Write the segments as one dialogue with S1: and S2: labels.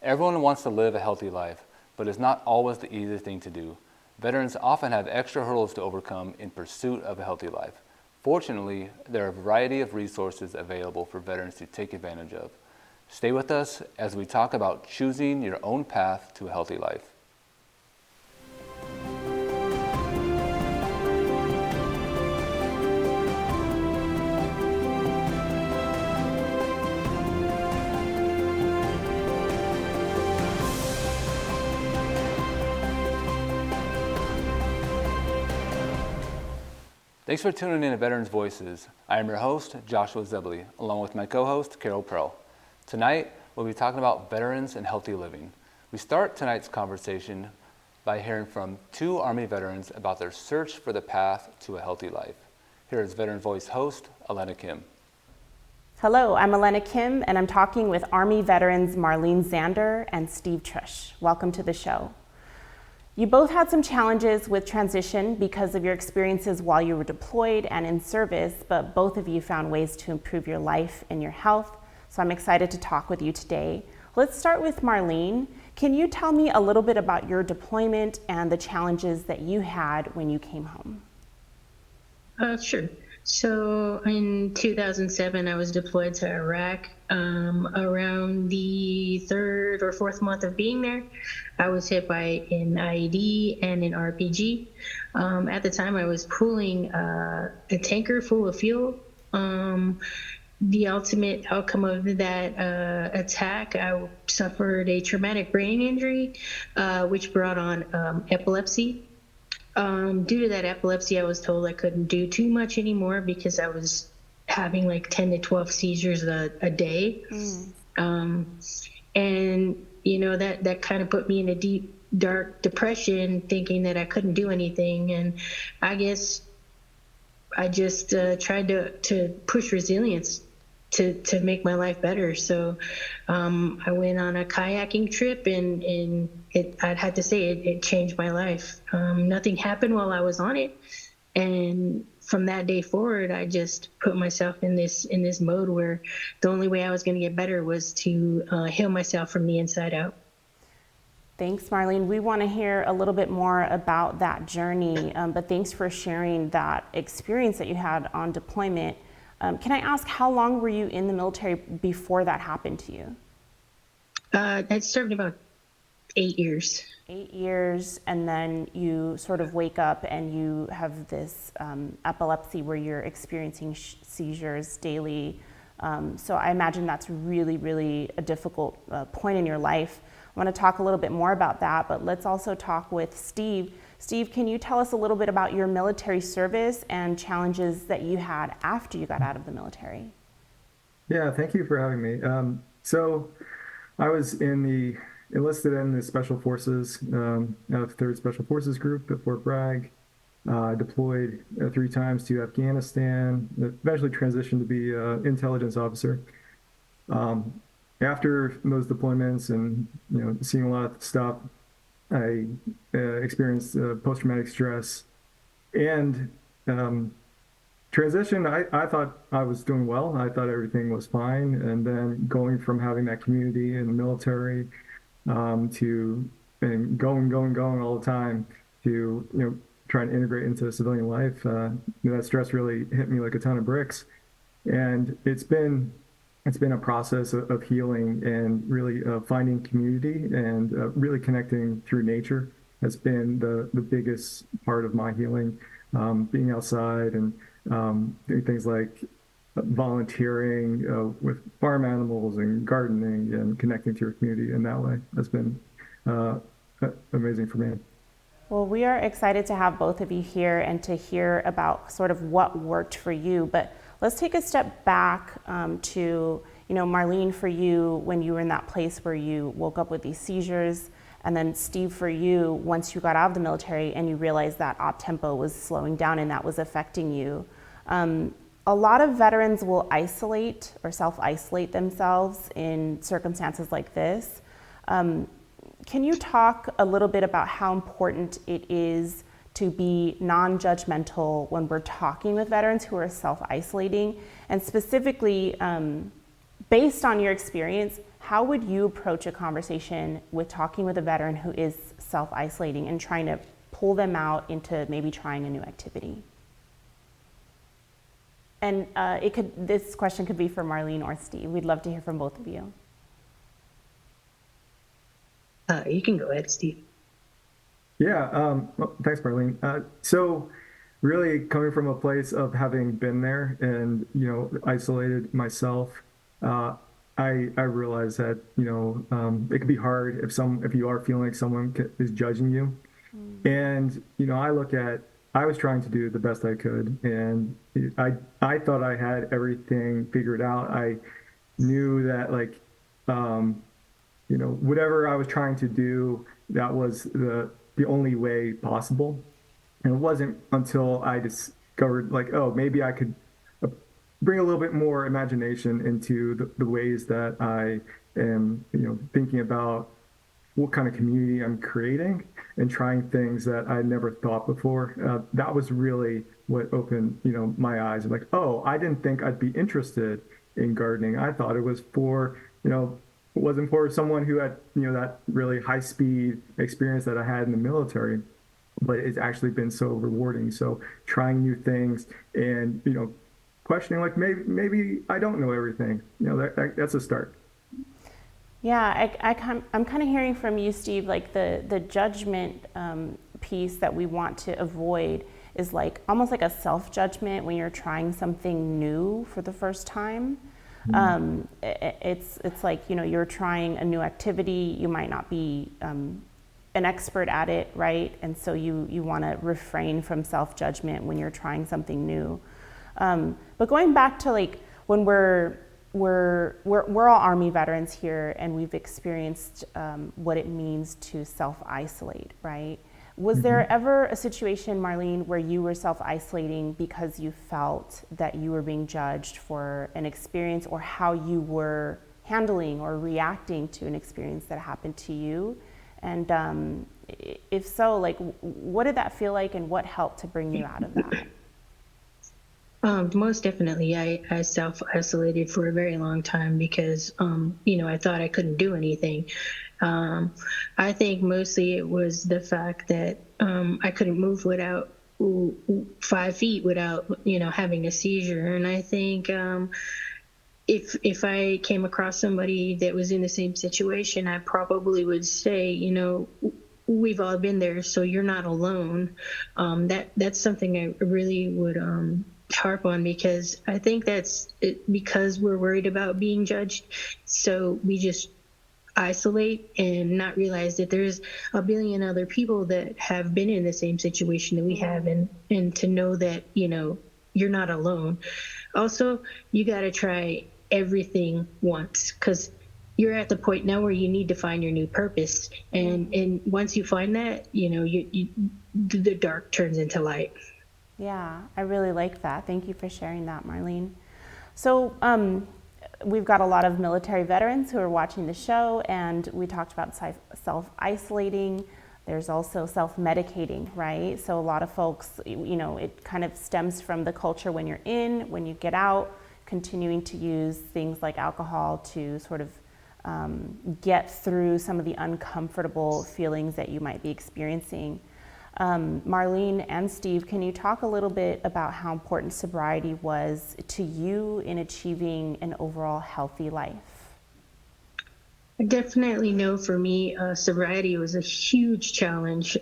S1: Everyone wants to live a healthy life, but it's not always the easiest thing to do. Veterans often have extra hurdles to overcome in pursuit of a healthy life. Fortunately, there are a variety of resources available for veterans to take advantage of. Stay with us as we talk about choosing your own path to a healthy life. Thanks for tuning in to Veterans Voices. I am your host, Joshua Zebley, along with my co-host, Carol Pearl. Tonight, we'll be talking about veterans and healthy living. We start tonight's conversation by hearing from two Army veterans about their search for the path to a healthy life. Here is Veteran Voice host, Elena Kim.
S2: Hello, I'm Elena Kim, and I'm talking with Army veterans Marlene Zander and Steve Trush. Welcome to the show. You both had some challenges with transition because of your experiences while you were deployed and in service, but both of you found ways to improve your life and your health, so I'm excited to talk with you today. Let's start with Marlene. Can you tell me a little bit about your deployment and the challenges that you had when you came home?
S3: Sure. So in 2007, I was deployed to Iraq. Around the third or fourth month of being there, I was hit by an IED and an RPG. At the time, I was pulling a tanker full of fuel. The ultimate outcome of that attack, I suffered a traumatic brain injury, which brought on epilepsy. Due to that epilepsy, I was told I couldn't do too much anymore because I was having like 10 to 12 seizures a day. And, you know, that kind of put me in a deep, dark depression, thinking that I couldn't do anything. And I guess I just tried to push resilience to make my life better. So I went on a kayaking trip, and I'd have to say it changed my life. Nothing happened while I was on it, and from that day forward, I just put myself in this mode where the only way I was going to get better was to heal myself from the inside out.
S2: Thanks, Marlene. We want to hear a little bit more about that journey, but thanks for sharing that experience that you had on deployment. Can I ask, how long were you in the military before that happened to you?
S3: I served about 8 years.
S2: 8 years, and then you sort of wake up and you have this epilepsy where you're experiencing seizures daily. So I imagine that's really, really a difficult point in your life. I want to talk a little bit more about that, but let's also talk with Steve. Steve, can you tell us a little bit about your military service and challenges that you had after you got out of the military?
S4: Yeah, thank you for having me. So I was enlisted in the Special Forces, 3rd Special Forces Group at Fort Bragg. Deployed 3 times to Afghanistan, eventually transitioned to be an intelligence officer. After those deployments and seeing a lot of stuff, I experienced post-traumatic stress and transition. I thought I was doing well. I thought everything was fine. And then going from having that community in the military to going all the time to trying to integrate into civilian life, that stress really hit me like a ton of bricks. And it's been a process of healing and really finding community and really connecting through nature has been the biggest part of my healing. Being outside and doing things like volunteering with farm animals and gardening and connecting to your community in that way has been amazing for me.
S2: Well, we are excited to have both of you here and to hear about sort of what worked for you. But let's take a step back to, Marlene, for you, when you were in that place where you woke up with these seizures, and then Steve, for you, once you got out of the military and you realized that op tempo was slowing down and that was affecting you. A lot of veterans will isolate or self-isolate themselves in circumstances like this. Can you talk a little bit about how important it is to be non-judgmental when we're talking with veterans who are self-isolating, and specifically, based on your experience, how would you approach a conversation with talking with a veteran who is self-isolating and trying to pull them out into maybe trying a new activity? And this question could be for Marlene or Steve. We'd love to hear from both of you.
S3: You can go ahead, Steve.
S4: Yeah, well, thanks, Marlene. So really coming from a place of having been there and, isolated myself, I realize that, it can be hard if you are feeling like someone is judging you. And, I was trying to do the best I could, and I thought I had everything figured out. I knew that whatever I was trying to do, that was the only way possible. And it wasn't until I discovered oh, maybe I could bring a little bit more imagination into the ways that I am, thinking about what kind of community I'm creating and trying things that I never thought before. That was really what opened, my eyes. I'm like, oh, I didn't think I'd be interested in gardening. I thought it was for, it wasn't for someone who had, that really high speed experience that I had in the military, but it's actually been so rewarding. So trying new things and, questioning maybe I don't know everything, that's a start.
S2: Yeah, I'm kind of hearing from you, Steve, like the judgment piece that we want to avoid is almost like a self-judgment when you're trying something new for the first time. It's like, you're trying a new activity, you might not be an expert at it, right? And so you want to refrain from self-judgment when you're trying something new. But going back to when we're all Army veterans here, and we've experienced what it means to self-isolate, right? Was there ever a situation, Marlene, where you were self-isolating because you felt that you were being judged for an experience or how you were handling or reacting to an experience that happened to you? And if so, what did that feel like, and what helped to bring you out of that?
S3: Most definitely, I self-isolated for a very long time because, I thought I couldn't do anything. I think mostly it was the fact that I couldn't move without 5 feet without, having a seizure. And I think if I came across somebody that was in the same situation, I probably would say, we've all been there, so you're not alone. That's something I really would harp on, because I think that's it, because we're worried about being judged, so we just isolate and not realize that there's a billion other people that have been in the same situation that we have, and to know that you're not alone. Also, you got to try everything once, because you're at the point now where you need to find your new purpose, and once you find that, the dark turns into light.
S2: Yeah, I really like that. Thank you for sharing that, Marlene. So we've got a lot of military veterans who are watching the show, and we talked about self-isolating. There's also self-medicating, right? So a lot of folks, it kind of stems from the culture when you're in, when you get out, continuing to use things like alcohol to sort of get through some of the uncomfortable feelings that you might be experiencing. Marlene and Steve, can you talk a little bit about how important sobriety was to you in achieving an overall healthy life?
S3: I definitely know for me, sobriety was a huge challenge.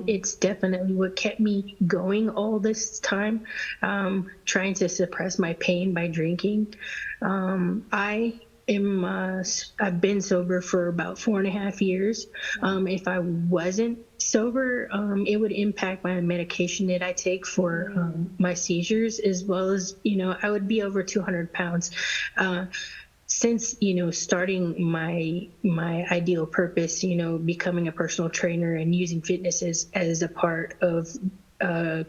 S3: It's definitely what kept me going all this time, trying to suppress my pain by drinking. I've been sober for about 4.5 years. If I wasn't sober, it would impact my medication that I take for my seizures, as well as, I would be over 200 pounds. Since, starting my ideal purpose, becoming a personal trainer and using fitness as a part of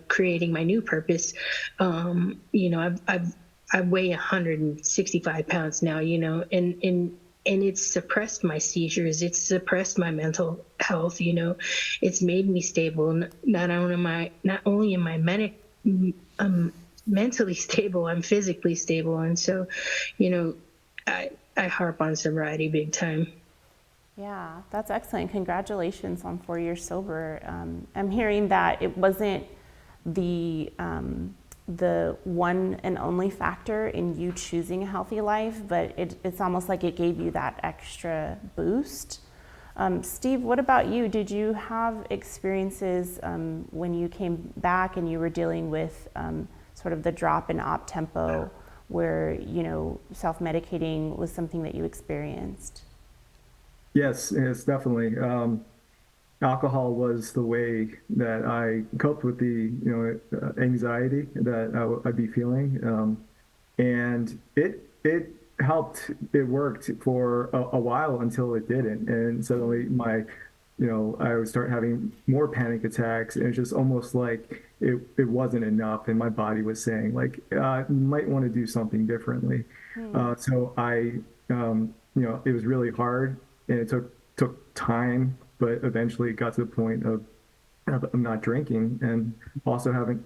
S3: creating my new purpose, I weigh 165 pounds now, and it's suppressed my seizures. It's suppressed my mental health. It's made me stable. Not only am I mentally stable, I'm physically stable. And so, I harp on sobriety big time.
S2: Yeah, that's excellent. Congratulations on 4 years sober. I'm hearing that it wasn't the one and only factor in you choosing a healthy life, but it's almost like it gave you that extra boost. Steve, what about you? Did you have experiences when you came back and you were dealing with sort of the drop in op tempo where, you know, self-medicating was something that you experienced?
S4: Yes, definitely. Alcohol was the way that I coped with the anxiety that I'd be feeling, and it helped. It worked for a while until it didn't, and suddenly I would start having more panic attacks, and it's just almost like it wasn't enough, and my body was saying like you might want to do something differently. So it was really hard, and it took time, but eventually it got to the point of not drinking and also haven't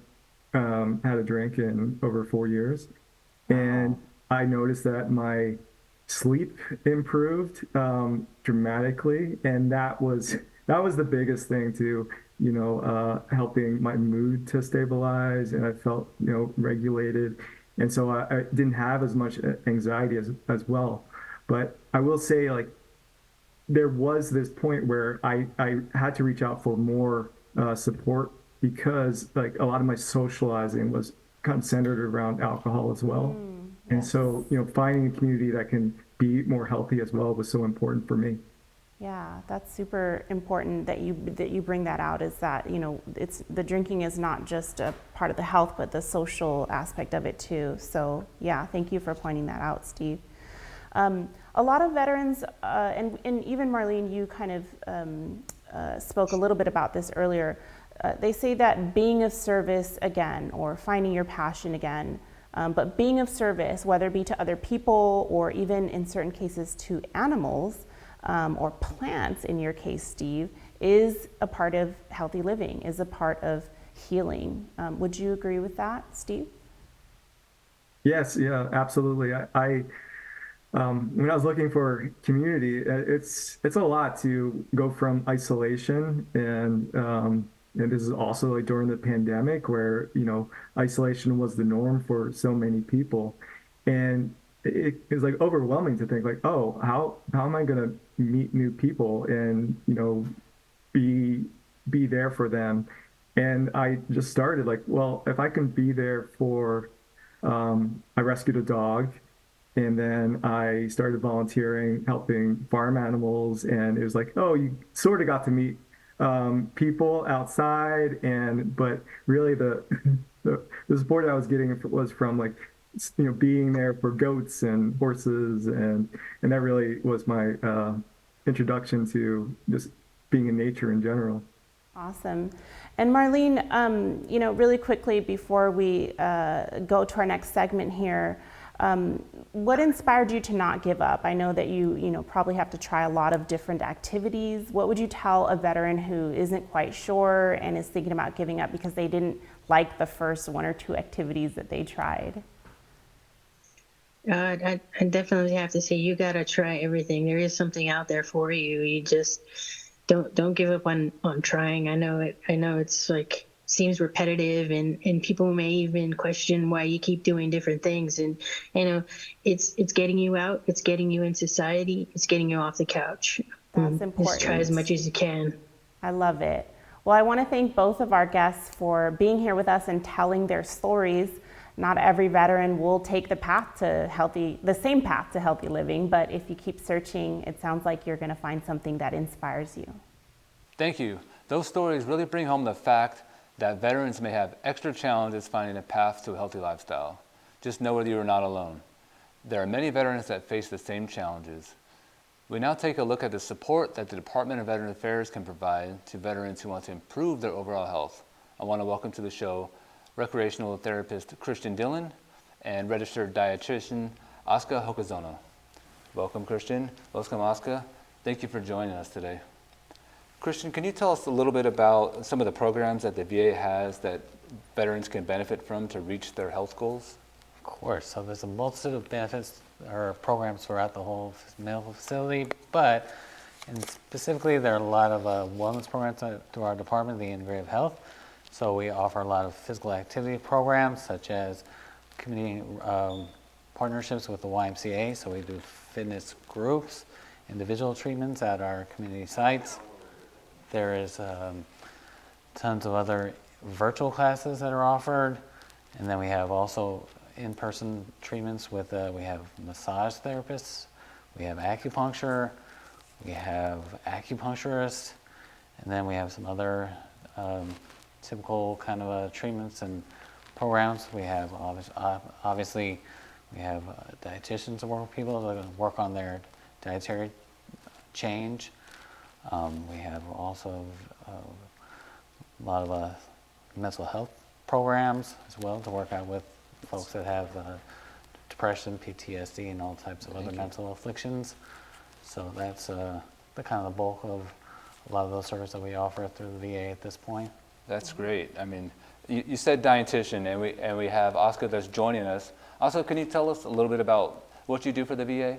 S4: had a drink in over 4 years. And
S2: Wow.
S4: I noticed that my sleep improved dramatically, and that was the biggest thing to helping my mood to stabilize, and I felt regulated, and so I didn't have as much anxiety as well. But I will say, like, there was this point where I had to reach out for more support because like a lot of my socializing was kind of centered around alcohol as well. And
S2: Yes.
S4: so, finding a community that can be more healthy as well was so important for me.
S2: Yeah, that's super important that you bring that out, is that, you know, it's the drinking is not just a part of the health, but the social aspect of it too. So yeah, thank you for pointing that out, Steve. A lot of veterans, and even Marlene, you kind of spoke a little bit about this earlier. They say that being of service again, or finding your passion again, but being of service, whether it be to other people or even in certain cases to animals, or plants in your case, Steve, is a part of healthy living, is a part of healing. Would you agree with that, Steve?
S4: Yes, yeah, absolutely. When I was looking for community, it's a lot to go from isolation, and this is also like during the pandemic where isolation was the norm for so many people, and it was like overwhelming to think like, oh, how am I going to meet new people and be be there for them, and I just started like, well, if I can be there for, I rescued a dog, and then I started volunteering, helping farm animals. And it was like, oh, you sort of got to meet people outside. But really the support I was getting was from like, being there for goats and horses. And that really was my introduction to just being in nature in general.
S2: Awesome. And Marlene, really quickly before we go to our next segment here, what inspired you to not give up? I know that you probably have to try a lot of different activities. What would you tell a veteran who isn't quite sure and is thinking about giving up because they didn't like the first one or two activities that they tried?
S3: I definitely have to say you gotta try everything. There is something out there for you. You just don't give up on trying. I know it's like seems repetitive, and people may even question why you keep doing different things. And it's getting you out, it's getting you in society, it's getting you off the couch.
S2: That's
S3: Just try as
S2: important.
S3: much as you can.
S2: I love it. Well, I want to thank both of our guests for being here with us and telling their stories. Not every veteran will take the same path to healthy living, but if you keep searching, it sounds like you're going to find something that inspires you.
S1: Thank you. Those stories really bring home the fact that veterans may have extra challenges finding a path to a healthy lifestyle. Just know that you are not alone. There are many veterans that face the same challenges. We now take a look at the support that the Department of Veteran Affairs can provide to veterans who want to improve their overall health. I want to welcome to the show recreational therapist Christian Dillon and registered dietitian Aska Hokazono. Welcome, Christian. Welcome, Aska. Thank you for joining us today. Christian, can you tell us a little bit about some of the programs that the VA has that veterans can benefit from to reach their health goals?
S5: Of course. So there's a multitude of benefits or programs throughout the whole medical facility, but and specifically there are a lot of wellness programs through our department, the Integrative Health. So we offer a lot of physical activity programs such as community partnerships with the YMCA. So we do fitness groups, individual treatments at our community sites. There is tons of other virtual classes that are offered. And then we have also in-person treatments with, we have massage therapists, we have acupuncture, we have acupuncturists, and then we have some other typical kind of treatments and programs. We have obviously we have dietitians that work with people that work on their dietary change. We have also a lot of mental health programs as well to work out with folks that have depression, PTSD, and all types of other mental afflictions. So that's the kind of the bulk of a lot of those services that we offer through the VA at this point.
S1: That's great. I mean, you said dietitian, and we have Oscar that's joining us. Also, can you tell us a little bit about what you do for the VA?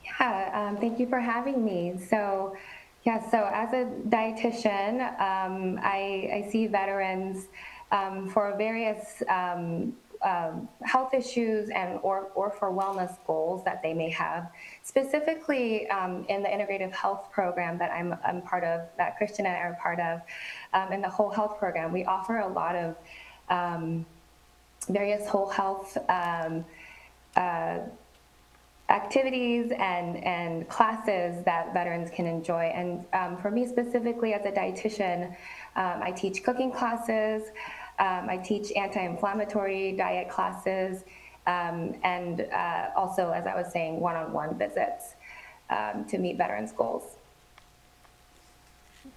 S6: Yeah, thank you for having me. So as a dietitian, I see veterans for various health issues and or for wellness goals that they may have. Specifically in the integrative health program that I'm part of, that Christian and I are part of, in the whole health program, we offer a lot of various whole health activities and classes that veterans can enjoy. And for me specifically as a dietitian, I teach cooking classes, I teach anti-inflammatory diet classes, and also, as I was saying, one-on-one visits to meet veterans' goals.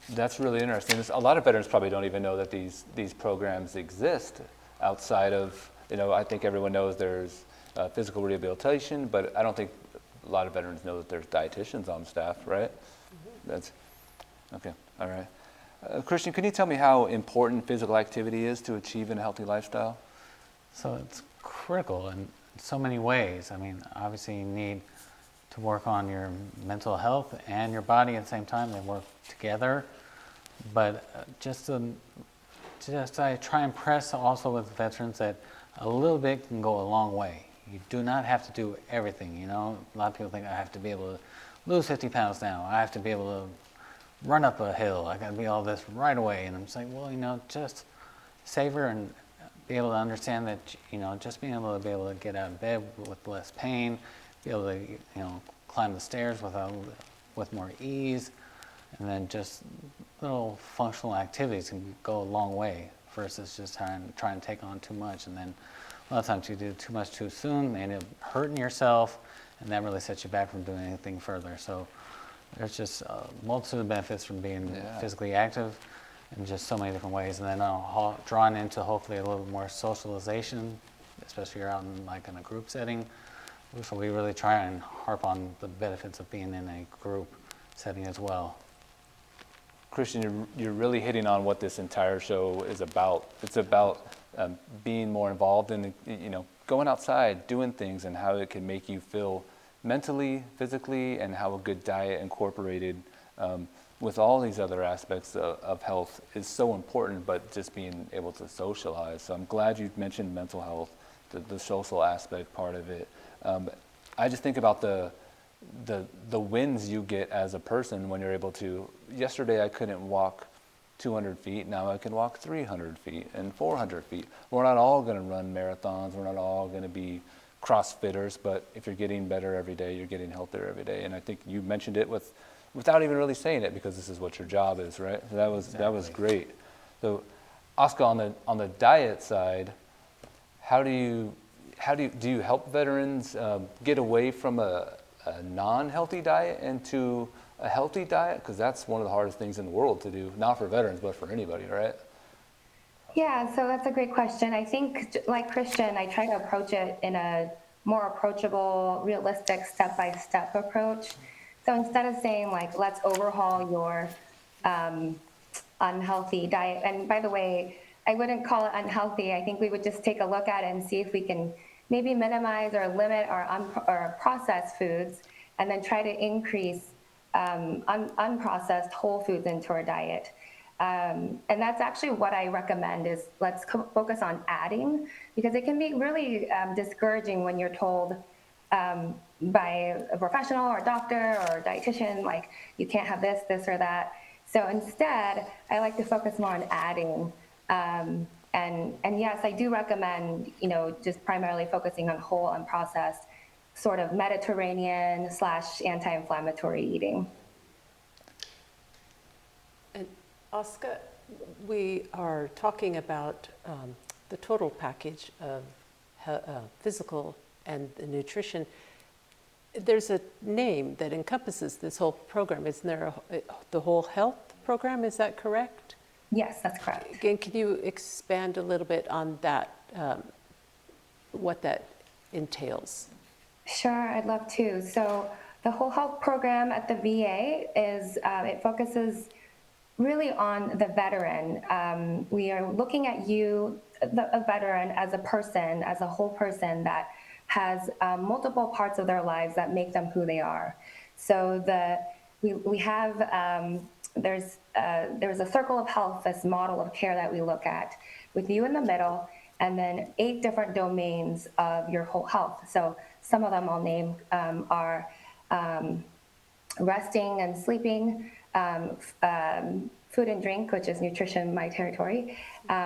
S1: That's really interesting. A lot of veterans probably don't even know that these programs exist outside of, I think everyone knows there's physical rehabilitation, but I don't think a lot of veterans know that there's dietitians on staff, right? Mm-hmm. That's okay. All right. Christian, can you tell me how important physical activity is to achieving a healthy lifestyle?
S5: So it's critical in so many ways. I mean, obviously you need to work on your mental health and your body at the same time. They work together. But I try and press also with veterans that a little bit can go a long way. You do not have to do everything, A lot of people think I have to be able to lose 50 pounds now. I have to be able to run up a hill. I got to be all this right away. And I'm just like, well, just savor and be able to understand that, just being able to get out of bed with less pain, be able to, climb the stairs with more ease, and then just little functional activities can go a long way versus just trying to take on too much. And then a lot of times you do too much too soon, and end up hurting yourself, and that really sets you back from doing anything further. So there's just a multitude of benefits from being physically active in just so many different ways. And then drawn into hopefully a little more socialization, especially if you're out in a group setting. So we really try and harp on the benefits of being in a group setting as well.
S1: Christian, you're really hitting on what this entire show is about. It's about being more involved in, going outside, doing things, and how it can make you feel mentally, physically, and how a good diet incorporated with all these other aspects of health is so important, but just being able to socialize. So I'm glad you mentioned mental health, the social aspect part of it. I just think about the wins you get as a person when you're able to. Yesterday I couldn't walk 200 feet, now I can walk 300 feet and 400 feet. We're not all going to run marathons, we're not all going to be CrossFitters, but if you're getting better every day, you're getting healthier every day. And I think you mentioned it without even really saying it, because this is what your job is, right? So that was great. So Oscar, on the diet side, do you help veterans get away from a non-healthy diet into a healthy diet? Because that's one of the hardest things in the world to do, not for veterans, but for anybody, right?
S6: Yeah, so that's a great question. I think, like Christian, I try to approach it in a more approachable, realistic, step-by-step approach. So instead of saying, let's overhaul your unhealthy diet, and by the way, I wouldn't call it unhealthy. I think we would just take a look at it and see if we can maybe minimize or limit our processed foods, and then try to increase unprocessed whole foods into our diet. And that's actually what I recommend is let's focus on adding, because it can be really discouraging when you're told by a professional or doctor or dietitian, like you can't have this, this, or that. So instead, I like to focus more on adding. And yes, I do recommend, just primarily focusing on whole, unprocessed, sort of Mediterranean / anti-inflammatory eating.
S7: And Oscar, we are talking about the total package of physical and the nutrition. There's a name that encompasses this whole program. Isn't there the whole health program? Is that correct?
S6: Yes, that's correct.
S7: Again, can you expand a little bit on that, what that entails?
S6: Sure, I'd love to. So the whole health program at the VA is, it focuses really on the veteran. We are looking at you, a veteran, as a person, as a whole person that has multiple parts of their lives that make them who they are. So we have, there's a circle of health, this model of care that we look at, with you in the middle, and then 8 different domains of your whole health. So some of them I'll name are resting and sleeping, food and drink, which is nutrition, my territory,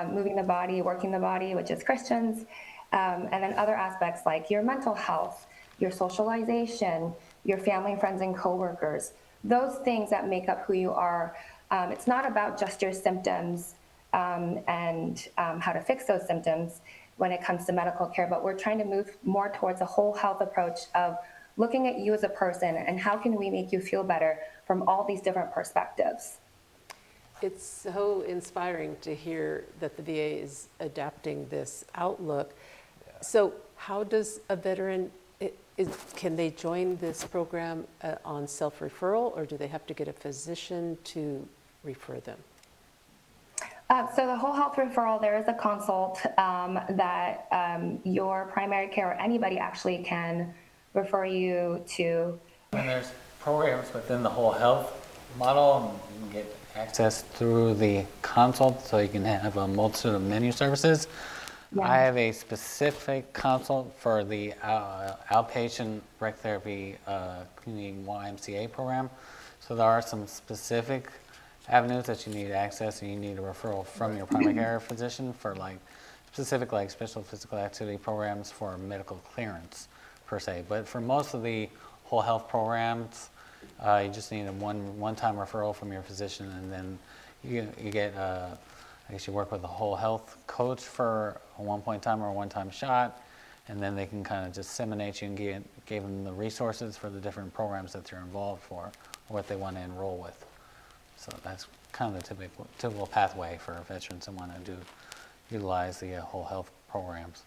S6: moving the body, working the body, which is Christians, and then other aspects like your mental health, your socialization, your family, friends, and coworkers. Those things that make up who you are. It's not about just your symptoms and how to fix those symptoms when it comes to medical care, but we're trying to move more towards a whole health approach of looking at you as a person and how can we make you feel better from all these different perspectives.
S7: It's so inspiring to hear that the VA is adapting this outlook. So how does a veteran, can they join this program on self-referral, or do they have to get a physician to refer them?
S6: So the whole health referral, there is a consult that your primary care or anybody actually can refer you to.
S5: And there's programs within the whole health model. You can get access through the consult, so you can have a multitude of menu services.
S6: Yeah.
S5: I have a specific consult for the outpatient rec therapy community YMCA program. So there are some specific avenues that you need access, and you need a referral from your primary care physician for specific special physical activity programs for medical clearance per se. But for most of the whole health programs, you just need a one-time referral from your physician, and then you get I guess you work with a whole health coach for a one-point time or a one-time shot, and then they can kind of disseminate you and give them the resources for the different programs that they're involved for, or what they want to enroll with. So that's kind of the typical pathway for veterans that want to utilize the whole health programs.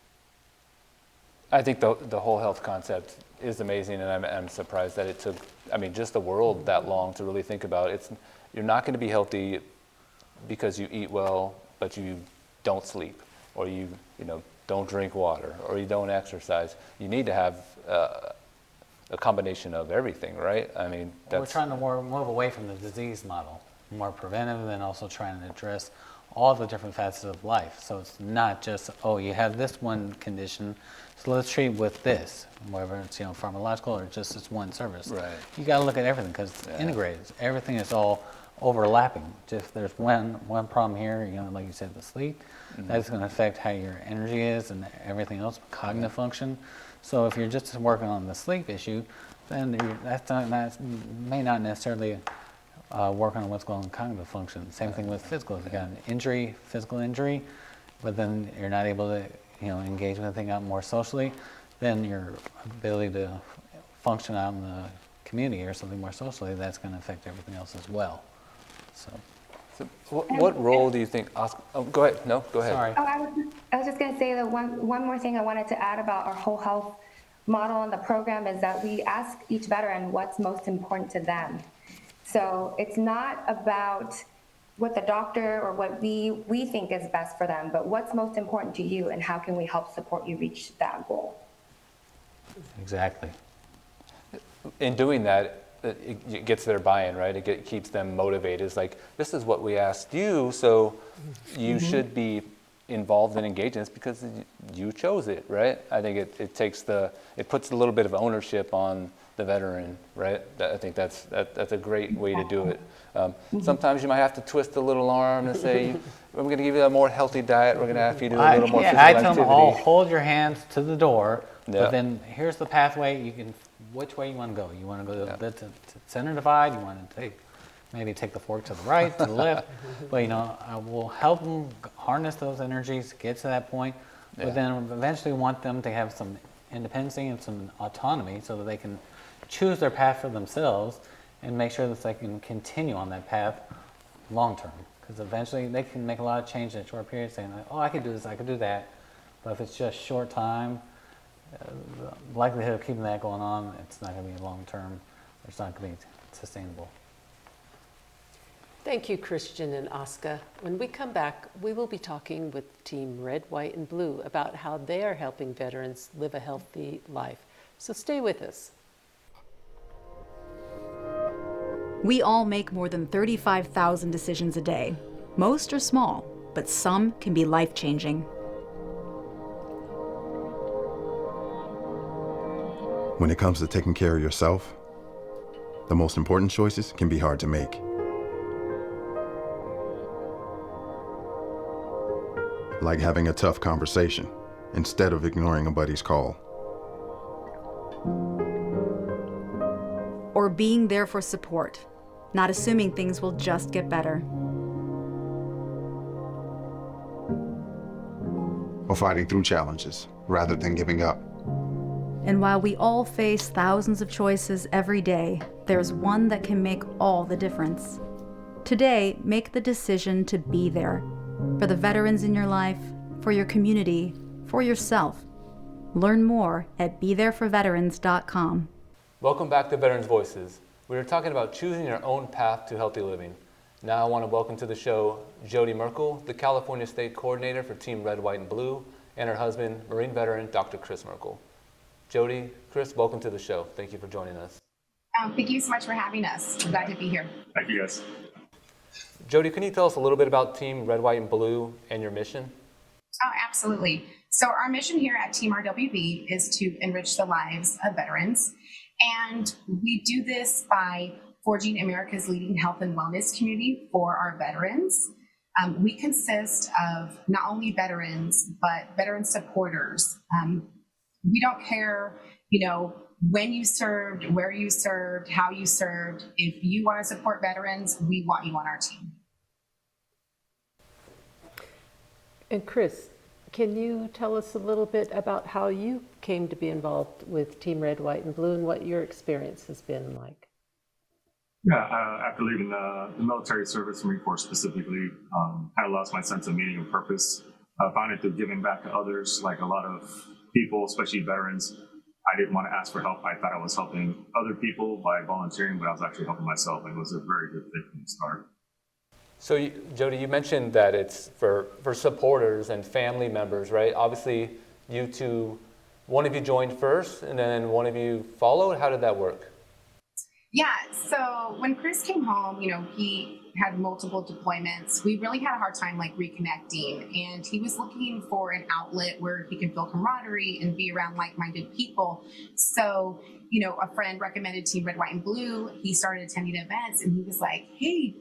S1: I think the whole health concept is amazing, and I'm surprised that it took, just the world that long to really think about. You're not going to be healthy because you eat well, but you don't sleep, or you don't drink water, or you don't exercise. You need to have a combination of everything, right?
S5: We're trying to move away from the disease model, more preventive, and also trying to address all the different facets of life. So it's not just, you have this one condition, so let's treat with this, whether it's pharmacological or just this one service.
S1: Right.
S5: You got to look at everything because it's integrated. Everything is all overlapping. If there's one problem here, like you said, the sleep, that's going to affect how your energy is and everything else, cognitive function. So if you're just working on the sleep issue, then that may not necessarily work on what's going on in cognitive function. Same thing with physical. If you got an injury, physical injury, but then you're not able to engage with anything out more socially, then your ability to function out in the community or something more socially, that's going to affect everything else as well. So
S1: what role do you think, Oscar? Oh, go ahead. No, go ahead.
S5: Sorry.
S6: I was just going to say that one more thing I wanted to add about our whole health model and the program is that we ask each veteran what's most important to them. So it's not about what the doctor or what we think is best for them, but what's most important to you and how can we help support you reach that goal?
S5: Exactly.
S1: In doing that, it gets their buy-in, right? It keeps them motivated. It's like, this is what we asked you, so you should be involved and engaged in this because you chose it, right? I think it puts a little bit of ownership on the veteran, right? I think that's a great way to do it. Sometimes you might have to twist a little arm and say, I'm going to give you a more healthy diet. We're going to have you do a little more physical
S5: I tell
S1: activity.
S5: them all, hold your hands to the door,
S1: Yeah.
S5: but then here's the pathway. Which way you want to go? You want to go to center divide? You want to maybe take the fork to the right, to the left? But I will help them harness those energies, get to that point.
S1: Yeah.
S5: But then eventually want them to have some independency and some autonomy so that they can choose their path for themselves and make sure that they can continue on that path long term. Because eventually they can make a lot of change in a short period, saying, oh, I could do this, I could do that. But if it's just short time, the likelihood of keeping that going on, it's not going to be long term. It's not going to be sustainable.
S7: Thank you, Christian and Asuka. When we come back, we will be talking with Team Red, White, and Blue about how they are helping veterans live a healthy life. So stay with us.
S8: We all make more than 35,000 decisions a day. Most are small, but some can be life-changing.
S9: When it comes to taking care of yourself, the most important choices can be hard to make. Like having a tough conversation instead of ignoring a buddy's call.
S8: Or being there for support, not assuming things will just get better.
S10: Or fighting through challenges rather than giving up.
S8: And while we all face thousands of choices every day, there's one that can make all the difference. Today, make the decision to be there for the veterans in your life, for your community, for yourself. Learn more at BeThereForVeterans.com.
S1: Welcome back to Veterans Voices. We are talking about choosing your own path to healthy living. Now I want to welcome to the show Jody Merkel, the California State Coordinator for Team Red, White, and Blue, and her husband, Marine veteran Dr. Chris Merkel. Jody, Chris, welcome to the show. Thank you for joining us.
S11: Thank you so much for having us. I'm glad to be here.
S12: Thank you, guys.
S1: Jody, can you tell us a little bit about Team Red, White, and Blue and your mission?
S11: Oh, absolutely. So our mission here at Team RWB is to enrich the lives of veterans. And we do this by forging America's leading health and wellness community for our veterans. We consist of not only veterans, but veteran supporters. We don't care, when you served, where you served, how you served. If you want to support veterans, we want you on our team.
S7: And Chris, can you tell us a little bit about how you came to be involved with Team Red, White, and Blue and what your experience has been like?
S12: Yeah, after leaving the military service, Marine Corps specifically, kind of lost my sense of meaning and purpose. I found it through giving back to others, like a lot of people, especially veterans. I didn't want to ask for help. I thought I was helping other people by volunteering, but I was actually helping myself. It was a very good fit from the start.
S1: So, Jody, you mentioned that it's for supporters and family members, right? Obviously, you two, one of you joined first, and then one of you followed. How did that work?
S11: Yeah, so when Chris came home, he had multiple deployments. We really had a hard time reconnecting, and he was looking for an outlet where he could feel camaraderie and be around like-minded people. So, a friend recommended Team Red, White, and Blue. He started attending events, and he was like, hey,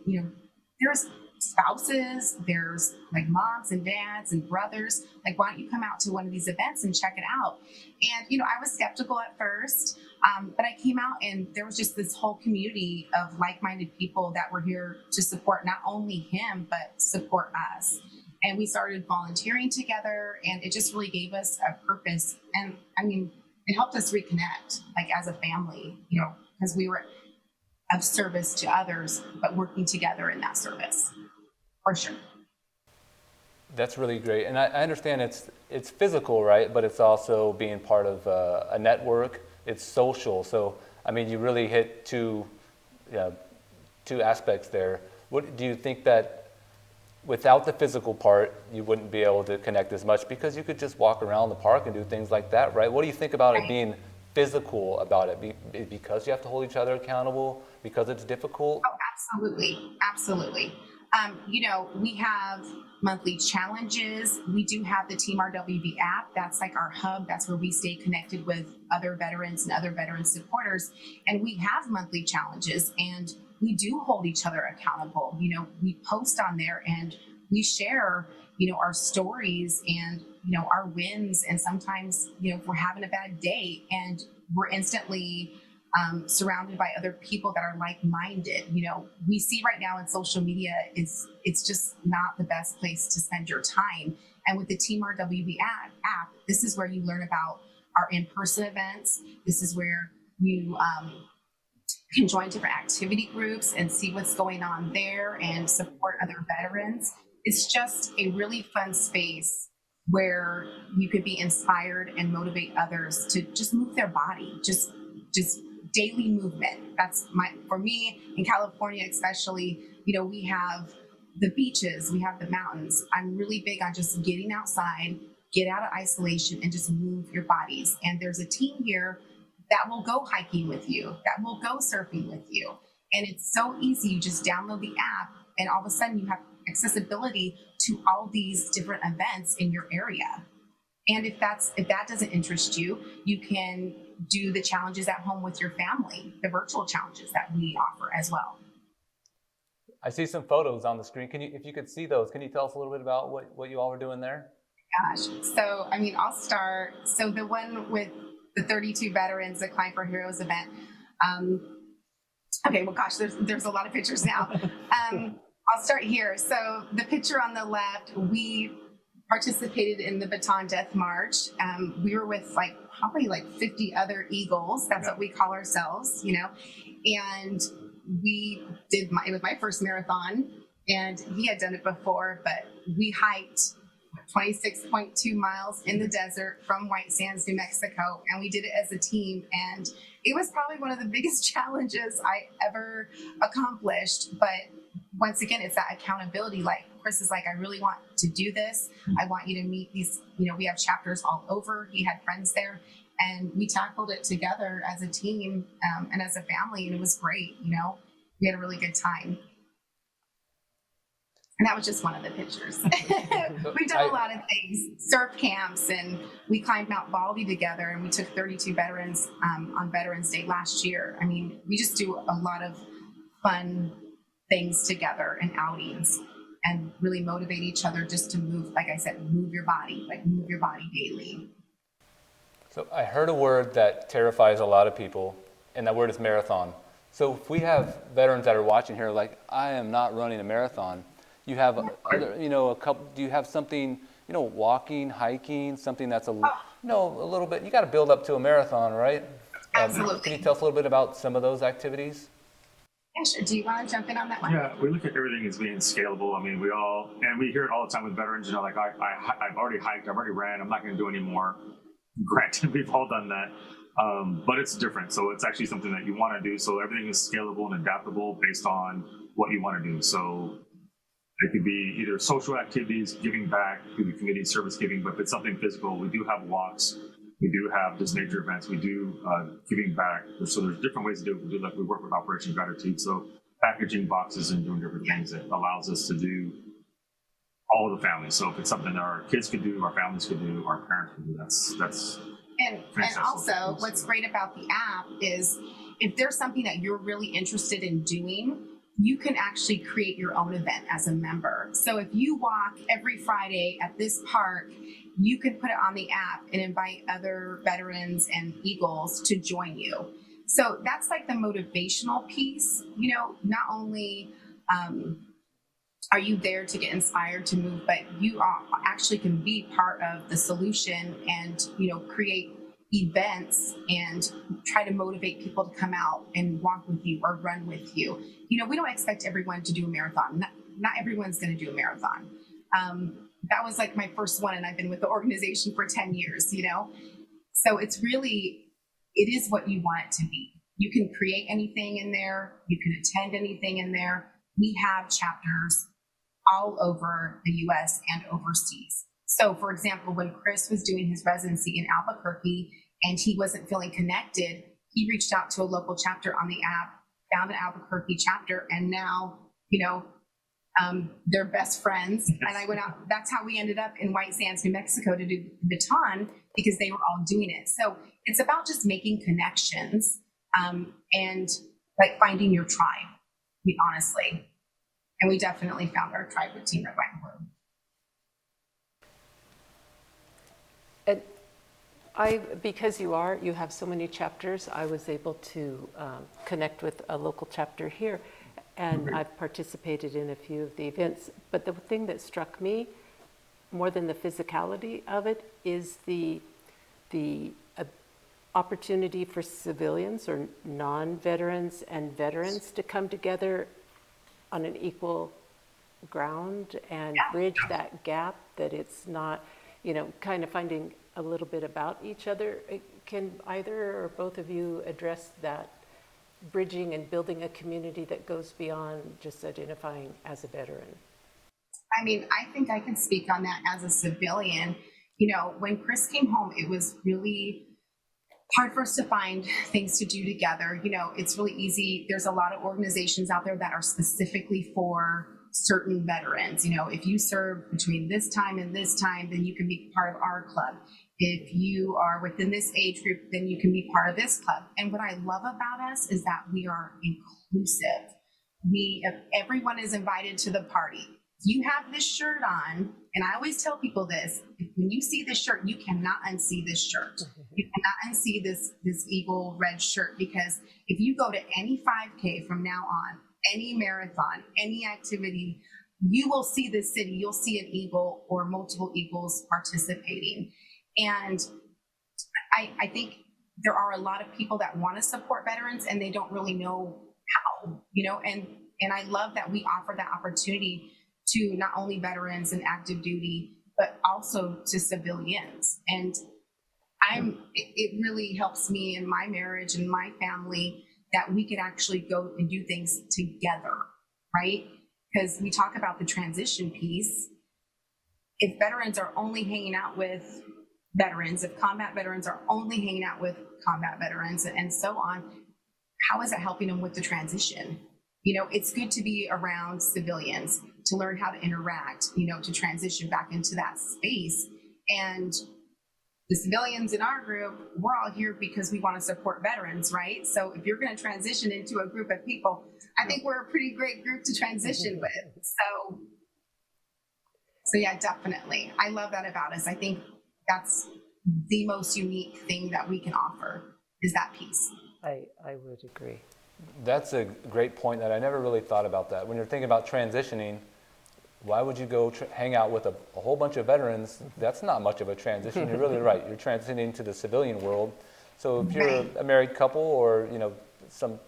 S11: there's spouses, there's moms and dads and brothers. Why don't you come out to one of these events and check it out? And, I was skeptical at first, but I came out and there was just this whole community of like-minded people that were here to support not only him, but support us. And we started volunteering together, and it just really gave us a purpose. And it helped us reconnect, as a family, because we were of service to others, but working together in that service, for sure.
S1: That's really great. And I understand it's physical, right? But it's also being part of a network. It's social. So, you really hit two aspects there. What do you think that without the physical part, you wouldn't be able to connect as much because you could just walk around the park and do things like that, right? What do you think about it being physical about it? Because you have to hold each other accountable, because it's difficult?
S11: Oh, absolutely. Absolutely. We have monthly challenges. We do have the Team RWB app. That's like our hub. That's where we stay connected with other veterans and other veteran supporters. And we have monthly challenges, and we do hold each other accountable. We post on there and we share, our stories and, our wins. And sometimes, if we're having a bad day and we're instantly surrounded by other people that are like-minded. We see right now in social media it's just not the best place to spend your time. And with the Team RWB app, this is where you learn about our in-person events. This is where you can join different activity groups and see what's going on there and support other veterans. It's just a really fun space where you could be inspired and motivate others to just move their body, just daily movement. For me in California, especially, we have the beaches, we have the mountains. I'm really big on just getting outside, get out of isolation and just move your bodies. And there's a team here that will go hiking with you, that will go surfing with you. And it's so easy. You just download the app and all of a sudden you have accessibility to all these different events in your area. And if that doesn't interest you, you can do the challenges at home with your family, the virtual challenges that we offer as well.
S1: I see some photos on the screen. If you could see those, can you tell us a little bit about what you all were doing there?
S11: Gosh, so I'll start. So the one with the 32 veterans, the Climb for Heroes event. Okay, well, gosh, there's a lot of pictures now. I'll start here. So the picture on the left, we participated in the Baton Death March. We were with probably 50 other Eagles. That's what we call ourselves, and it was my first marathon, and he had done it before, but we hiked 26.2 miles in the desert from White Sands, New Mexico, and we did it as a team. And it was probably one of the biggest challenges I ever accomplished. But once again, it's that accountability. Like Chris is like, I really want to do this. I want you to meet these, we have chapters all over. He had friends there, and we tackled it together as a team and as a family. And it was great. We had a really good time. And that was just one of the pictures. We've done a lot of things, surf camps, and we climbed Mount Baldy together, and we took 32 veterans on Veterans Day last year. We just do a lot of fun things together and outings and really motivate each other just to move, like I said, move your body daily.
S1: So I heard a word that terrifies a lot of people, and that word is marathon. So if we have veterans that are watching here, I am not running a marathon. You have a couple. Do you have something, walking, hiking, something that's a little bit? You got to build up to a marathon, right?
S11: Absolutely.
S1: Can you tell us a little bit about some of those activities?
S11: Yeah, sure. Do you want to jump in on that one?
S12: Yeah, we look at everything as being scalable. We hear it all the time with veterans. I've already hiked, I've already ran. I'm not going to do any more. Granted, we've all done that. But it's different. So it's actually something that you want to do. So everything is scalable and adaptable based on what you want to do. So it could be either social activities, giving back, it could be community service giving, but if it's something physical, we do have walks, we do have just nature events, we do giving back. So there's different ways to do it. We work with Operation Gratitude, so packaging boxes and doing different things that allows us to do all of the families. So if it's something that our kids could do, our families could do, our parents could do, that's
S11: And also, what's great about the app is if there's something that you're really interested in doing, you can actually create your own event as a member. So if you walk every Friday at this park, you can put it on the app and invite other veterans and Eagles to join you. So that's the motivational piece. Not only are you there to get inspired to move, but you actually can be part of the solution and, create events and try to motivate people to come out and walk with you or run with you. We don't expect everyone to do a marathon. Not everyone's going to do a marathon. That was my first one, and I've been with the organization for 10 years, So it is what you want it to be. You can create anything in there. You can attend anything in there. We have chapters all over the US and overseas. So, for example, when Chris was doing his residency in Albuquerque and he wasn't feeling connected, he reached out to a local chapter on the app, found an Albuquerque chapter, and now, they're best friends. And I went out, that's how we ended up in White Sands, New Mexico to do the baton, because they were all doing it. So it's about just making connections and like finding your tribe, honestly. And we definitely found our tribe with Team Red, White, and Blue.
S7: And because you have so many chapters, I was able to connect with a local chapter here, and I've participated in a few of the events. But the thing that struck me more than the physicality of it is the opportunity for civilians or non-veterans and veterans to come together on an equal ground and bridge that gap, that it's not, kind of finding a little bit about each other. Can either or both of you address that bridging and building a community that goes beyond just identifying as a veteran?
S11: I mean, I think I can speak on that as a civilian. When Chris came home, it was really hard for us to find things to do together. It's really easy. There's a lot of organizations out there that are specifically for certain veterans. If you serve between this time and this time, then you can be part of our club. If you are within this age group, then you can be part of this club. And what I love about us is that we are inclusive. Everyone is invited to the party. You have this shirt on, and I always tell people this: when you see this shirt, you cannot unsee this shirt. You cannot unsee this eagle red shirt, because if you go to any 5K from now on, any marathon, any activity, you will see this city. You'll see an eagle or multiple eagles participating. And I think there are a lot of people that want to support veterans and they don't really know how, and I love that we offer that opportunity to not only veterans and active duty, but also to civilians. And it really helps me in my marriage and my family that we can actually go and do things together, right? Because we talk about the transition piece. If veterans are only hanging out with veterans, if combat veterans are only hanging out with combat veterans and so on, how is it helping them with the transition? It's good to be around civilians, to learn how to interact, to transition back into that space. And the civilians in our group, we're all here because we want to support veterans, right? So if you're going to transition into a group of people, I think we're a pretty great group to transition with. So yeah, definitely. I love that about us. I think that's the most unique thing that we can offer, is that piece.
S7: I would agree.
S1: That's a great point that I never really thought about that. When you're thinking about transitioning, why would you go hang out with a whole bunch of veterans? That's not much of a transition. You're really right. You're transitioning to the civilian world. So if you're a married couple or some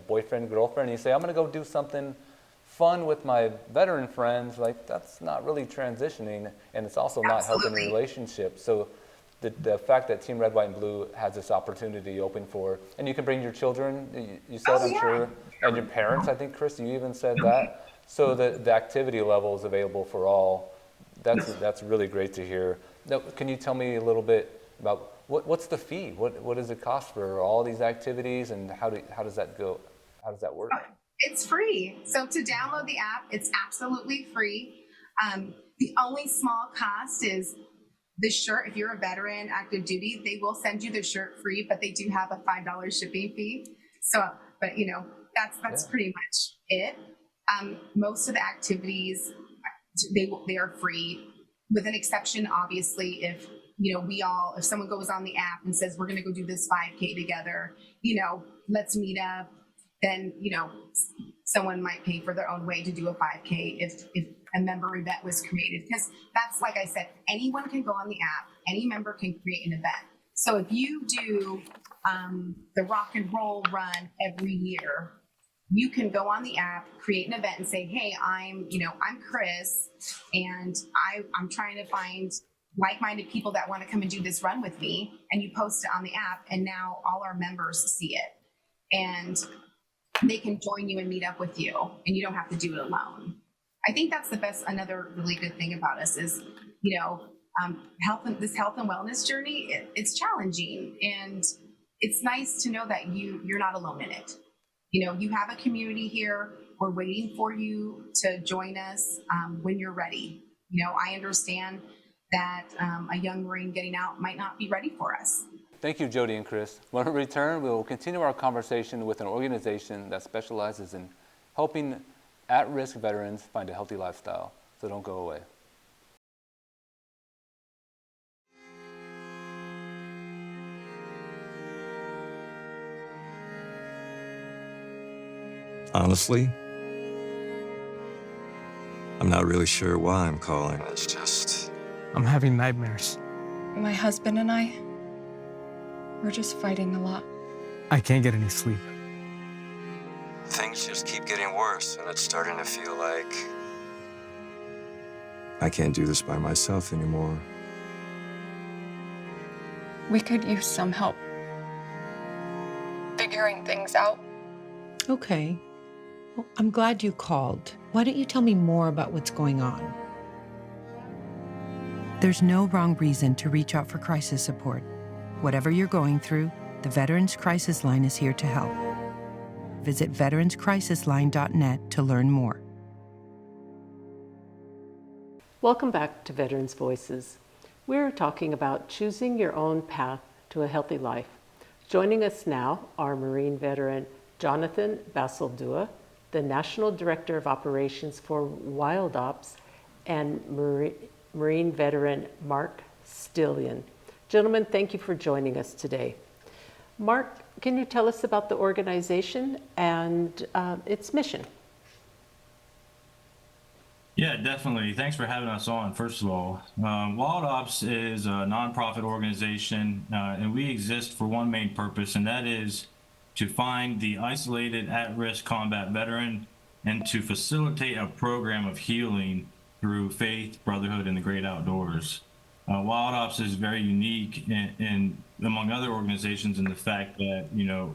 S1: boyfriend, girlfriend, and you say, I'm going to go do something fun with my veteran friends, like that's not really transitioning, and it's also not helping the relationship. So the fact that Team Red, White, and Blue has this opportunity open for, and you can bring your children, you said, I'm sure, and your parents, I think, Chris, you even said that. So the activity level is available for all. That's really great to hear. Now, can you tell me a little bit about what's the fee? What does it cost for all these activities, and how does that go? How does that work?
S11: It's free. So to download the app, it's absolutely free. The only small cost is the shirt. If you're a veteran, active duty, they will send you the shirt free, but they do have a $5 shipping fee. So, but that's pretty much it. Most of the activities, they are free, with an exception, obviously, if if someone goes on the app and says, we're going to go do this 5K together, let's meet up, then, someone might pay for their own way to do a 5K if a member event was created. Because that's, like I said, anyone can go on the app, any member can create an event. So if you do the rock and roll run every year, you can go on the app, create an event and say, hey, I'm Chris, and I'm trying to find like-minded people that want to come and do this run with me. And you post it on the app, and now all our members see it. And they can join you and meet up with you, and you don't have to do it alone. I think that's another really good thing about us is, health and wellness journey. It's challenging, and it's nice to know that you're not alone in it. You have a community here. We're waiting for you to join us when you're ready. I understand that a young Marine getting out might not be ready for us.
S1: Thank you, Jody and Chris. When we return, we will continue our conversation with an organization that specializes in helping at-risk veterans find a healthy lifestyle. So don't go away.
S13: Honestly, I'm not really sure why I'm calling. It's just,
S14: I'm having nightmares.
S15: My husband and I, we're just fighting a lot.
S14: I can't get any sleep.
S13: Things just keep getting worse, and it's starting to feel like I can't do this by myself anymore.
S15: We could use some help figuring things out.
S16: Okay. Well, I'm glad you called. Why don't you tell me more about what's going on? There's no wrong reason to reach out for crisis support. Whatever you're going through, the Veterans Crisis Line is here to help. Visit veteranscrisisline.net to learn more.
S7: Welcome back to Veterans Voices. We're talking about choosing your own path to a healthy life. Joining us now are Marine veteran Jonathan Basildua, the National Director of Operations for Wild Ops, and Marine veteran Mark Stillion. Gentlemen, thank you for joining us today. Mark, can you tell us about the organization and its mission?
S17: Yeah, definitely. Thanks for having us on, first of all. Wild Ops is a nonprofit organization, and we exist for one main purpose, and that is to find the isolated at-risk combat veteran and to facilitate a program of healing through faith, brotherhood, and the great outdoors. Wild Ops is very unique in among other organizations in the fact that,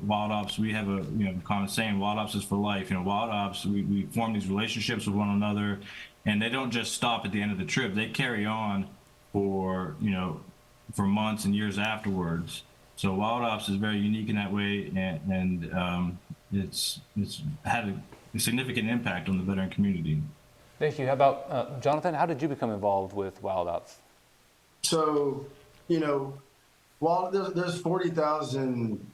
S17: Wild Ops, we have a, common saying, Wild Ops is for life. Wild Ops, we form these relationships with one another, and they don't just stop at the end of the trip. They carry on for, for months and years afterwards. So Wild Ops is very unique in that way, and it's had a significant impact on the veteran community.
S1: Thank you. How about Jonathan? How did you become involved with Wild Ops?
S18: So, there's 40,000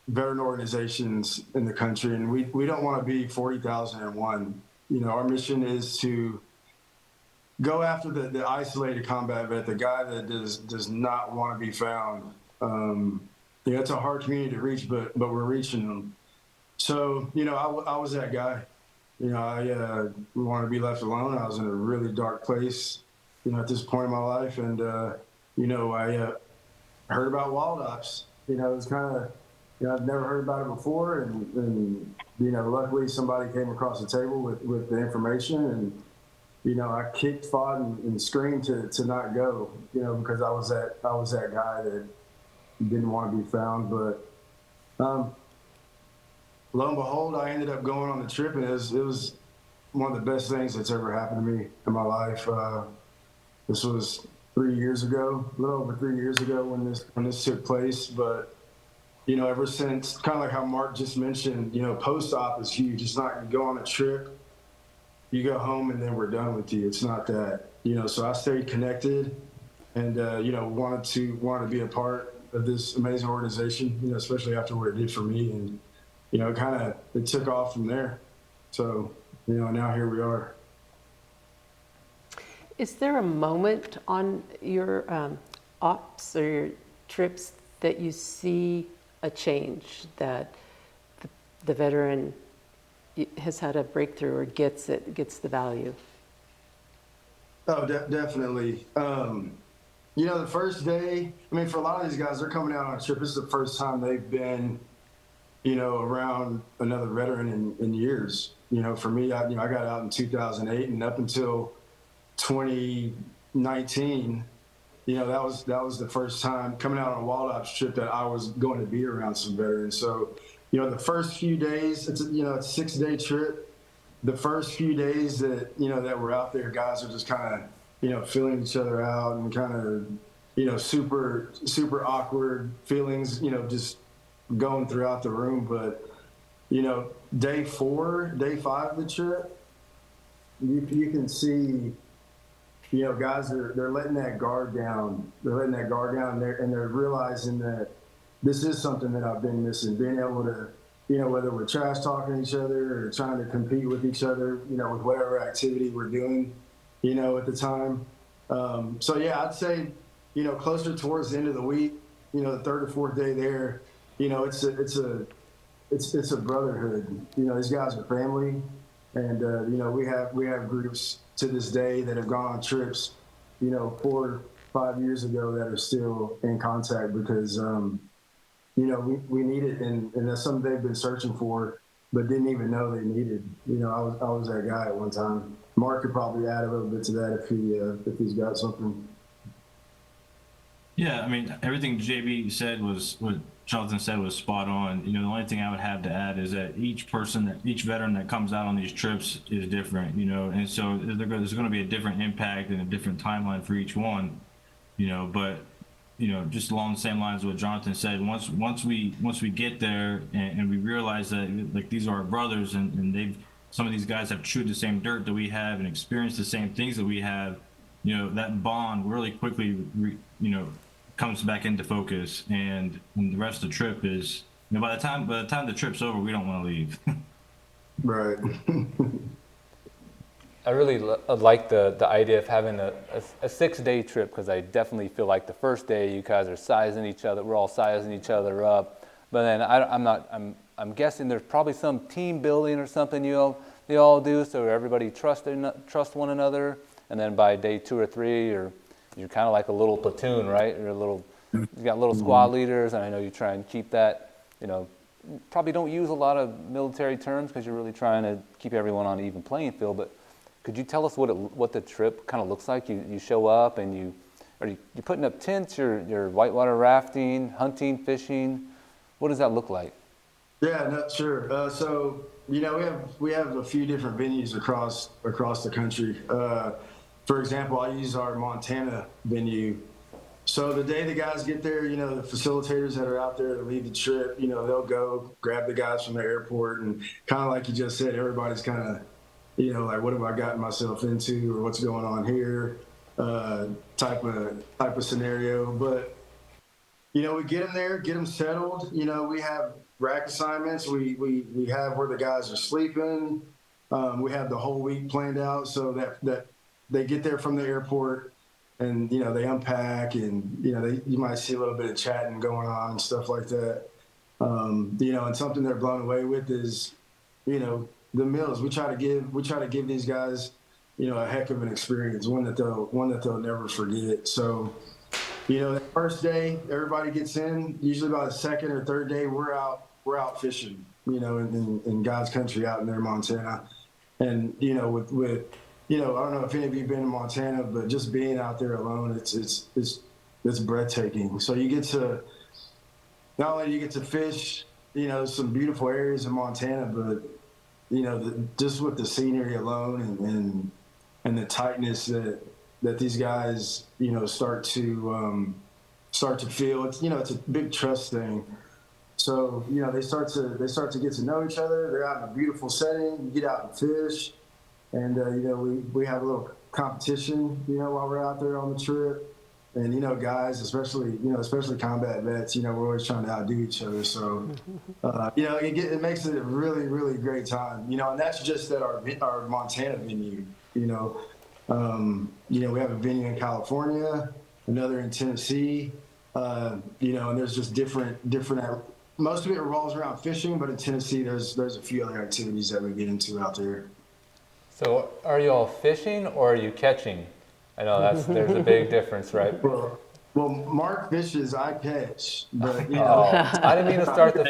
S18: veteran organizations in the country, and we don't want to be 40,001. Our mission is to go after the isolated combat vet, the guy that does not want to be found. It's a hard community to reach, but we're reaching them. So, I was that guy. I wanted to be left alone. I was in a really dark place, at this point in my life. And, I heard about Wild Ops. It was kind of, I've never heard about it before. And luckily somebody came across the table with the information. And, I kicked, fought, and screamed to not go, because I was that guy that didn't want to be found. But lo and behold, I ended up going on the trip, and it was one of the best things that's ever happened to me in my life. This was 3 years ago, a little over 3 years ago when this took place. But ever since, kind of like how Mark just mentioned, post-op is huge. It's not, you go on a trip, you go home, and then we're done with you. It's not that, so I stayed connected and, wanted to be a part of this amazing organization, especially after what it did for me. And, it took off from there. So, now here we are.
S7: Is there a moment on your ops or your trips that you see a change, that the veteran has had a breakthrough or gets the value?
S18: Oh, definitely. The first day, for a lot of these guys, they're coming out on a trip. This is the first time they've been, around another veteran in years. For me, I got out in 2008, and up until 2019, that was the first time coming out on a Wild Ops trip that I was going to be around some veterans. So, the first few days, it's a 6-day trip. the first few days that, that we're out there, guys are just kind of, feeling each other out and kind of, super, super awkward feelings, just going throughout the room. But, day 5 of the trip, you can see, guys they're letting that guard down. They're letting that guard down, and they're realizing that this is something that I've been missing. Being able to, whether we're trash talking each other or trying to compete with each other, with whatever activity we're doing, at the time. So yeah, I'd say, closer towards the end of the week, the third or fourth day there, it's a brotherhood. These guys are family, and we have groups to this day that have gone on trips, 4 or 5 years ago that are still in contact because we need it, and that's something they've been searching for, but didn't even know they needed. I was that guy at one time. Mark could probably add a little bit to that if he's got something.
S17: Yeah, I mean, everything JB said was what Jonathan said was spot on. The only thing I would have to add is that each veteran that comes out on these trips is different, and so there's going to be a different impact and a different timeline for each one, but just along the same lines of what Jonathan said, once we get there and we realize that like these are our brothers and some of these guys have chewed the same dirt that we have and experienced the same things that we have, that bond really quickly comes back into focus, and the rest of the trip is, by the time the trip's over, we don't want to leave.
S18: Right.
S1: I really like the idea of having a 6-day trip, because I definitely feel like the first day you guys are sizing each other, we're all sizing each other up, but then I'm guessing there's probably some team building or something you all do, so everybody trust one another, and then by day 2 or 3 you're kind of like a little platoon, right? You got little squad leaders, and I know you try and keep that, probably don't use a lot of military terms because you're really trying to keep everyone on an even playing field, but could you tell us what the trip kind of looks like? You show up and are you putting up tents, you're whitewater rafting, hunting, fishing? What does that look like?
S18: Yeah, no, sure. So, we have a few different venues across the country. For example, I use our Montana venue. So the day the guys get there, the facilitators that are out there to lead the trip, they'll go grab the guys from the airport, and kind of like you just said, everybody's kind of, like, what have I gotten myself into, or what's going on here, type of scenario. But we get them there, get them settled. We have rack assignments. We have where the guys are sleeping. We have the whole week planned out so that they get there from the airport, and they unpack, and you might see a little bit of chatting going on and stuff like that. And something they're blown away with is the meals. We try to give these guys a heck of an experience, one that they'll never forget. So the first day everybody gets in, usually by the second or third day we're out fishing, in God's country out in there, Montana. And with I don't know if any of you have been in Montana, but just being out there alone, it's breathtaking. So you get to, not only you get to fish, some beautiful areas in Montana, but just with the scenery alone and the tightness that these guys start to feel. It's a big trust thing. So they start to get to know each other. They're out in a beautiful setting. You get out and fish. And, we have a little competition, while we're out there on the trip. And, guys, especially combat vets, we're always trying to outdo each other. So, it makes it a really, really great time, and that's just at our Montana venue. We have a venue in California, another in Tennessee, and there's just different, most of it revolves around fishing, but in Tennessee, there's a few other activities that we get into out there.
S1: So are you all fishing or are you catching? I know there's a big difference, right?
S18: Well, Mark fishes, I catch. But
S1: I didn't mean to start the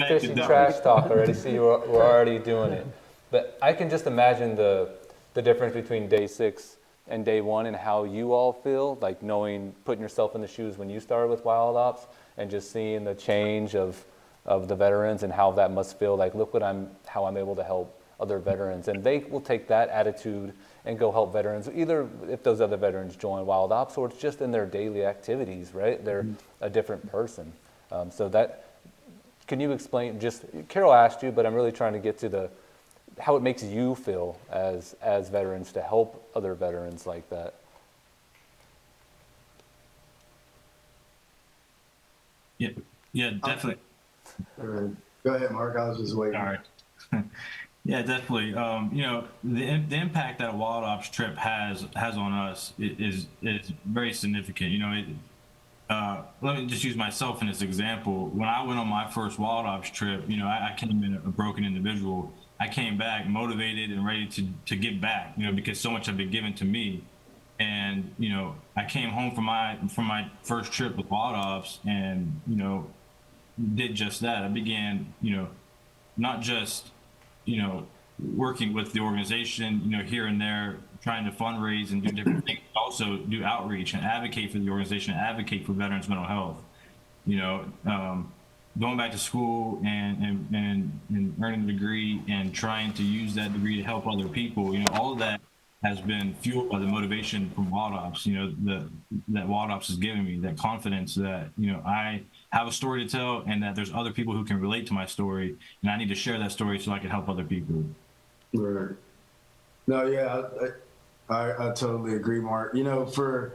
S1: fishing trash talk already. See, we're already doing it. But I can just imagine the difference between day 6 and day 1 and how you all feel, like putting yourself in the shoes when you started with Wild Ops and just seeing the change of the veterans and how that must feel. Like, look how I'm able to help other veterans, and they will take that attitude and go help veterans, either if those other veterans join Wild Ops or it's just in their daily activities, right? They're a different person. So that, can you explain, just, Carol asked you, but I'm really trying to get to how it makes you feel as veterans to help other veterans like that.
S17: Yeah, definitely.
S18: Go ahead, Mark. I was just waiting.
S17: All right. Yeah, definitely. The impact that a Wild Ops trip has on us is very significant. Let me just use myself in this example. When I went on my first Wild Ops trip, I came in a broken individual. I came back motivated and ready to give back, because so much had been given to me. And, I came home from my first trip with Wild Ops and, did just that. I began, not just, working with the organization, here and there, trying to fundraise and do different things, also do outreach and advocate for the organization, advocate for veterans' mental health. Going back to school and earning a degree and trying to use that degree to help other people, all of that has been fueled by the motivation from Wild Ops, that Wild Ops has given me, that confidence that, I have a story to tell and that there's other people who can relate to my story, and I need to share that story so I can help other people.
S18: Right. No, yeah, I totally agree, Mark. For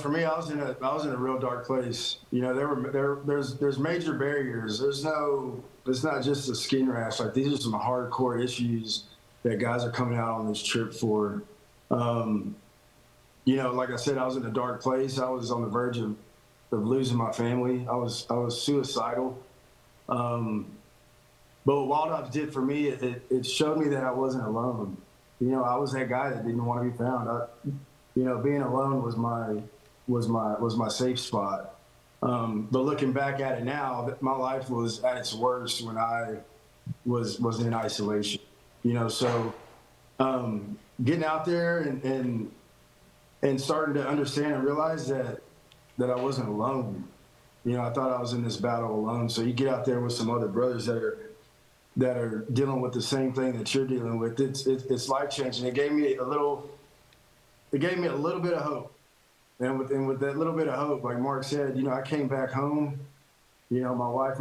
S18: me, I was in a real dark place. There's major barriers. It's not just a skin rash. Like, these are some hardcore issues that guys are coming out on this trip for. Like I said, I was in a dark place. I was on the verge of losing my family. I was suicidal. But what Wild Ops did for me, it showed me that I wasn't alone. I was that guy that didn't want to be found. Being alone was my safe spot. But looking back at it now, my life was at its worst when I was in isolation. So getting out there and starting to understand and realize that I wasn't alone. I thought I was in this battle alone. So you get out there with some other brothers that are dealing with the same thing that you're dealing with. It's life changing. It gave me a little bit of hope. And with that little bit of hope, like Mark said, I came back home. My wife,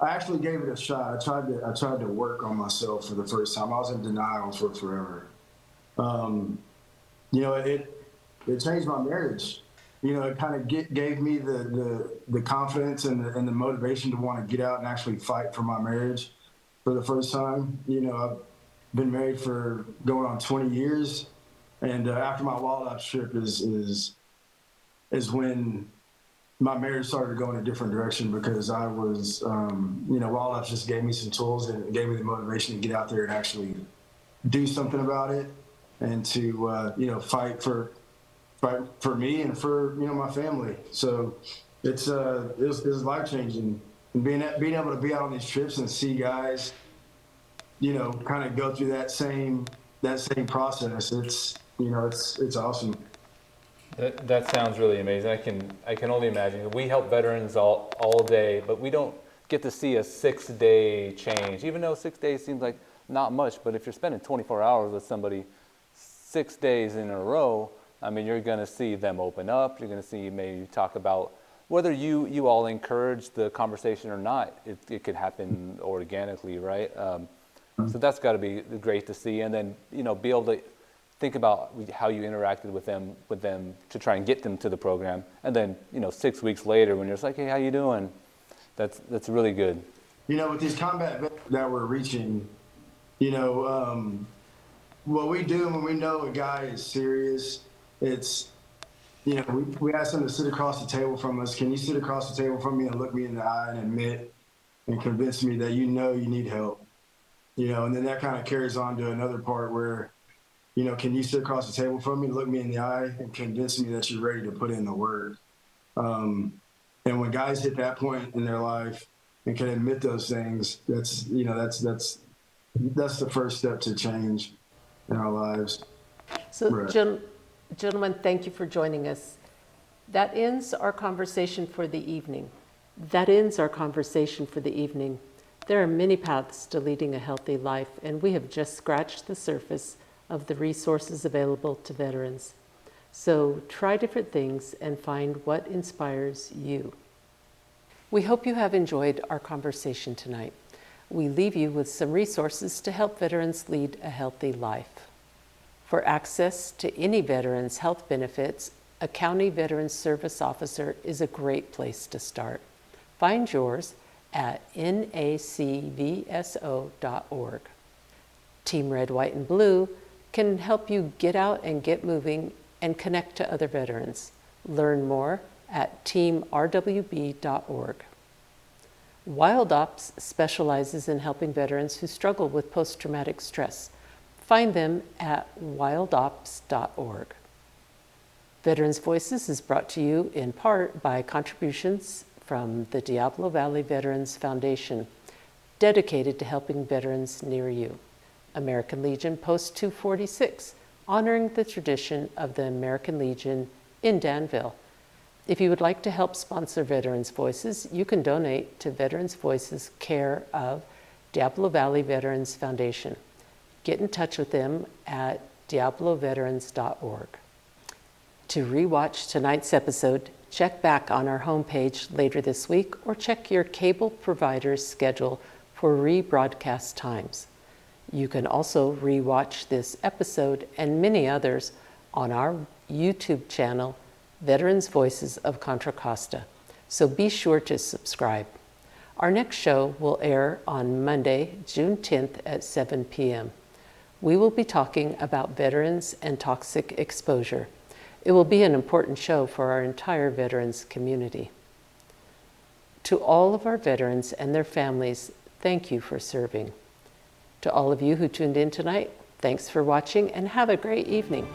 S18: I actually gave it a shot. I tried to work on myself for the first time. I was in denial for forever. It changed my marriage. It kind of gave me the confidence and the motivation to want to get out and actually fight for my marriage for the first time. I've been married for going on 20 years, and after my Wild Ops trip is when my marriage started to go in a different direction, because I was, Wild Ops just gave me some tools and gave me the motivation to get out there and actually do something about it, and to fight for me and for my family. So it was life changing, and being able to be out on these trips and see guys, kind of go through that same process. It's awesome.
S1: That sounds really amazing. I can only imagine. We help veterans all day, but we don't get to see a 6-day change, even though 6 days seems like not much. But if you're spending 24 hours with somebody 6 days in a row, you're going to see them open up. You're going to see maybe talk about whether you all encourage the conversation or not. It could happen organically, right? So that's got to be great to see, and then be able to think about how you interacted with them to try and get them to the program, and then 6 weeks later when you're just like, hey, how you doing? That's really good.
S18: With these combat vets that we're reaching, what we do when we know a guy is serious, it's we ask them to sit across the table from us. Can you sit across the table from me and look me in the eye and admit and convince me that you need help? And then that kind of carries on to another part where, can you sit across the table from me, look me in the eye, and convince me that you're ready to put in the work? And when guys hit that point in their life and can admit those things, that's the first step to change in our lives.
S7: So,
S18: right.
S7: Gentlemen, thank you for joining us. That ends our conversation for the evening. There are many paths to leading a healthy life, and we have just scratched the surface of the resources available to veterans. So try different things and find what inspires you. We hope you have enjoyed our conversation tonight. We leave you with some resources to help veterans lead a healthy life. For access to any veterans' health benefits, a county veterans service officer is a great place to start. Find yours at nacvso.org. Team Red, White, and Blue can help you get out and get moving and connect to other veterans. Learn more at teamrwb.org. Wild Ops specializes in helping veterans who struggle with post-traumatic stress. Find them at wildops.org. Veterans Voices is brought to you in part by contributions from the Diablo Valley Veterans Foundation, dedicated to helping veterans near you. American Legion Post 246, honoring the tradition of the American Legion in Danville. If you would like to help sponsor Veterans Voices, you can donate to Veterans Voices care of Diablo Valley Veterans Foundation. Get in touch with them at diabloveterans.org. To rewatch tonight's episode, check back on our homepage later this week or check your cable provider's schedule for rebroadcast times. You can also rewatch this episode and many others on our YouTube channel, Veterans Voices of Contra Costa. So be sure to subscribe. Our next show will air on Monday, June 10th at 7 p.m. We will be talking about veterans and toxic exposure. It will be an important show for our entire veterans community. To all of our veterans and their families, thank you for serving. To all of you who tuned in tonight, thanks for watching and have a great evening.